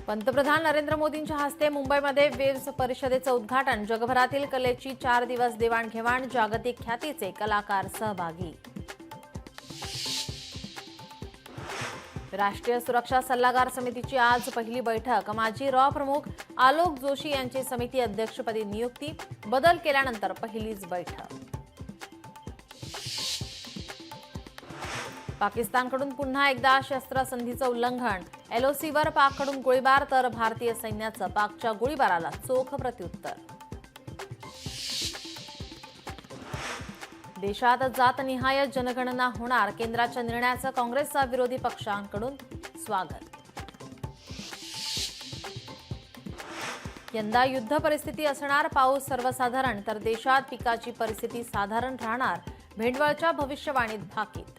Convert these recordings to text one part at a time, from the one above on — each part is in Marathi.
पंतप्रधान नरेंद्र मोदींच्या हस्ते मुंबईमध्ये वेव्स परिषदेचं उद्घाटन। जगभरातील कलेची 4 दिवस देवाणघेवाण, जागतिक ख्यातीचे कलाकार सहभागी। राष्ट्रीय सुरक्षा सल्लागार समितीची आज पहिली बैठक। माजी रॉ प्रमुख आलोक जोशी यांची समिती अध्यक्षपदी नियुक्ती। बदल केल्यानंतर पहिलीच बैठक। पाकिस्तानकडून पुन्हा एकदा शस्त्रसंधीचं उल्लंघन। एलओसीवर पाककडून गोळीबार तर भारतीय सैन्याचं पाकच्या गोळीबाराला चोख प्रत्युत्तर। देशात जातनिहाय जनगणना होणार, केंद्राच्या निर्णयाचं काँग्रेसचा विरोधी पक्षांकडून स्वागत। यंदा युद्ध परिस्थिती असणार, पाऊस सर्वसाधारण तर देशात पिकाची परिस्थिती साधारण राहणार, भेंडवळच्या भविष्यवाणीत भाकीत।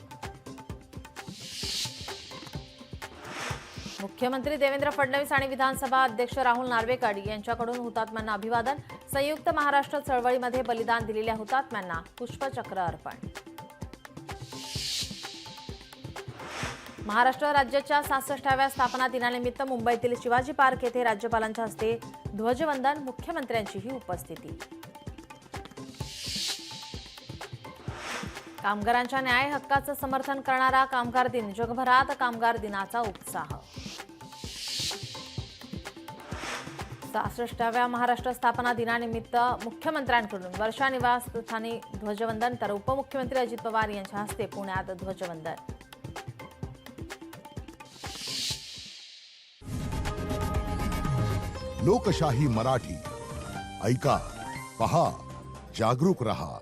मुख्यमंत्री देवेंद्र फडणवीस आणि विधानसभा अध्यक्ष राहुल नार्वेकर यांच्याकडून हुतात्म्यांना अभिवादन। संयुक्त महाराष्ट्र चळवळीमध्ये बलिदान दिलेल्या हुतात्म्यांना पुष्पचक्र अर्पण। महाराष्ट्र राज्याच्या 66व्या स्थापना दिनानिमित्त मुंबईतील शिवाजी पार्क येथे राज्यपालांच्या हस्ते ध्वजवंदन, मुख्यमंत्र्यांचीही उपस्थिती। कामगारांच्या न्याय हक्काचं समर्थन करणारा कामगार दिन, जगभरात कामगार दिनाचा उत्साह। 66व्या महाराष्ट्र स्थापना दिनानिमित्त मुख्यमंत्र्यांकडून वर्षा निवासस्थानी ध्वजवंदन तर उपमुख्यमंत्री अजित पवार यांच्या हस्ते पुण्यात ध्वजवंदन। लोकशाही मराठी ऐका, पहा, जागरूक रहा।